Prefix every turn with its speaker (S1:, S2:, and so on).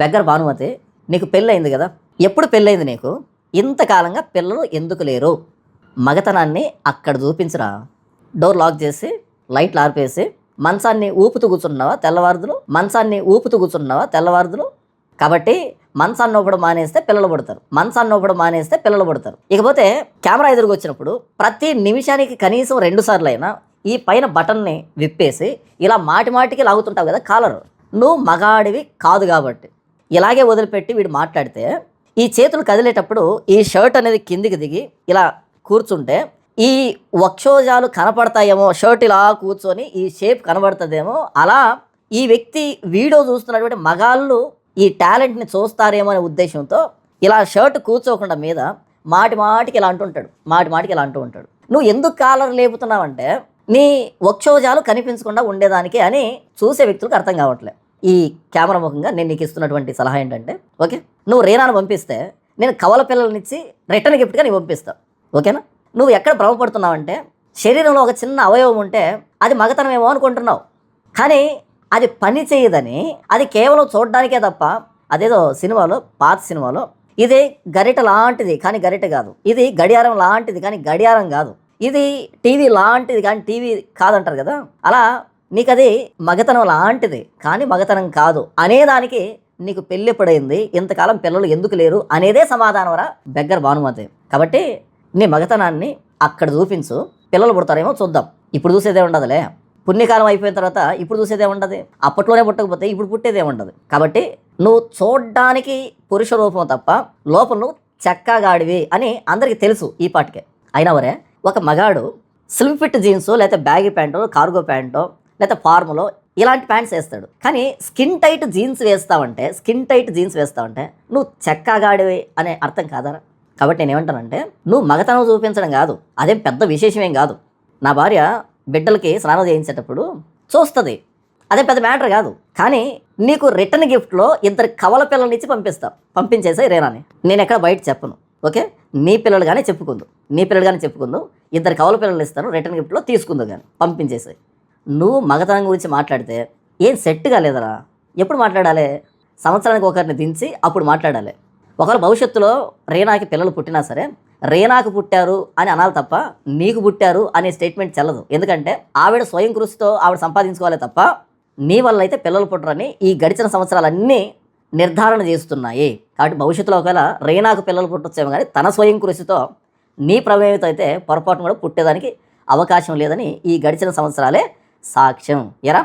S1: బెగ్గర భానుమతి, నీకు పెళ్ళయింది కదా, ఎప్పుడు పెళ్ళయింది నీకు? ఇంతకాలంగా పిల్లలు ఎందుకు లేరు? మగతనాన్ని అక్కడ చూపించరా. డోర్ లాక్ చేసి లైట్లు ఆర్పేసి మంచాన్ని ఊపుతూ కూర్చున్నావా తెల్లవారుదులు? కాబట్టి మంచాన్ని నొప్పడం మానేస్తే పిల్లలు పుడతారు. ఇకపోతే కెమెరా ఎదురుకు వచ్చినప్పుడు ప్రతి నిమిషానికి కనీసం 2 సార్లు అయినా ఈ పైన బటన్ని విప్పేసి ఇలా మాటికి లాగుతుంటావు కదా కాలర్. నువ్వు మగాడివి కాదు కాబట్టి ఇలాగే వదిలిపెట్టి వీడు మాట్లాడితే ఈ చేతులు కదిలేటప్పుడు ఈ షర్ట్ అనేది కిందికి దిగి ఇలా కూర్చుంటే ఈ వక్షోజాలు కనపడతాయేమో, షర్ట్ ఇలా కూర్చొని ఈ షేప్ కనబడుతుందేమో, అలా ఈ వ్యక్తి వీడియో చూస్తున్నటువంటి మగాళ్ళు ఈ టాలెంట్ని చూస్తారేమో అనే ఉద్దేశంతో ఇలా షర్ట్ కూర్చోకుండా మీద మాటికి ఇలా అంటూ ఉంటాడు. నువ్వు ఎందుకు కాలర్ లేపుతున్నావంటే నీ వక్షోజాలు కనిపించకుండా ఉండేదానికి అని చూసే వ్యక్తులకు అర్థం కావట్లేదు. ఈ కెమెరా ముఖంగా నేను నీకు ఇస్తున్నటువంటి సలహా ఏంటంటే, ఓకే, నువ్వు రేనాను పంపిస్తే నేను కవల పిల్లలనిచ్చి రిటర్న్ గిఫ్ట్గా నీకు పంపిస్తాను, ఓకేనా? నువ్వు ఎక్కడ భ్రమపడుతున్నావంటే శరీరంలో ఒక చిన్న అవయవం ఉంటే అది మగతనమేమో అనుకుంటున్నావు, కానీ అది పని చేయదని, అది కేవలం చూడడానికే తప్ప. అదేదో పాత సినిమాలో ఇది గరిట లాంటిది కానీ గరిట కాదు, ఇది గడియారం లాంటిది కానీ గడియారం కాదు, ఇది టీవీ లాంటిది కానీ టీవీ కాదంటారు కదా, అలా నీకు అది మగతనం లాంటిది కానీ మగతనం కాదు అనేదానికి నీకు పెళ్ళి ఎప్పుడైంది, ఇంతకాలం పిల్లలు ఎందుకు లేరు అనేదే సమాధానం రా బెగ్గర భానుమతి. కాబట్టి నీ మగతనాన్ని అక్కడ చూపించు, పిల్లలు పుడతారేమో చూద్దాం. ఇప్పుడు చూసేదే ఉండదులే, పుణ్యకాలం అయిపోయిన తర్వాత ఇప్పుడు చూసేదే ఉండదు, అప్పట్లోనే పుట్టకపోతే ఇప్పుడు పుట్టేదే ఉండదు. కాబట్టి నువ్వు చూడ్డానికి పురుష రూపం తప్ప లోపల నువ్వు చెక్కగాడివి అని అందరికీ తెలుసు ఈ పాటికే. అయినా వరే ఒక మగాడు స్లిమ్ ఫిట్ జీన్స్ లేకపోతే బ్యాగీ ప్యాంటో, కార్గో ప్యాంటో లేకపోతే ఫార్ములో ఇలాంటి ప్యాంట్స్ వేస్తాడు, కానీ స్కిన్ టైట్ జీన్స్ వేస్తావంటే నువ్వు చెక్కగాడివి అనే అర్థం కాదరా. కాబట్టి నేనేమంటానంటే నువ్వు మగతనం చూపించడం కాదు, అదేం పెద్ద విశేషమేం కాదు. నా భార్య బిడ్డలకి స్నానం చేయించేటప్పుడు చూస్తుంది, అదే పెద్ద మ్యాటర్ కాదు. కానీ నీకు రిటర్న్ గిఫ్ట్లో 2 కవల పిల్లల్ని ఇచ్చి పంపించేసాయి రేనాని. నేను ఎక్కడ బయట చెప్పను, ఓకే? నీ పిల్లలుగానే చెప్పుకుందు, 2 కవల పిల్లలు ఇస్తాను, రిటర్న్ గిఫ్ట్లో తీసుకుందు కానీ పంపించేసాయి. నువ్వు మగతనం గురించి మాట్లాడితే ఏం సెట్ కాలేదరా. ఎప్పుడు మాట్లాడాలి? సంవత్సరానికి ఒకరిని దించి అప్పుడు మాట్లాడాలి. ఒకవేళ భవిష్యత్తులో రేనాకి పిల్లలు పుట్టినా సరే రేనాకు పుట్టారు అని అనాలి తప్ప నీకు పుట్టారు అనే స్టేట్మెంట్ చెల్లదు. ఎందుకంటే ఆవిడ స్వయం కృషితో ఆవిడ సంపాదించుకోవాలి తప్ప నీ వల్ల అయితే పిల్లలు పుట్టరని ఈ గడిచిన సంవత్సరాలన్నీ నిర్ధారణ చేస్తున్నాయి. కాబట్టి భవిష్యత్తులో ఒకవేళ రేనాకు పిల్లలు పుట్టొచ్చేమో కానీ తన స్వయం కృషితో నీ ప్రమేయంతో అయితే పొరపాటును కూడా పుట్టేదానికి అవకాశం లేదని ఈ గడిచిన సంవత్సరాలే సాక్ష్యం. ఎరా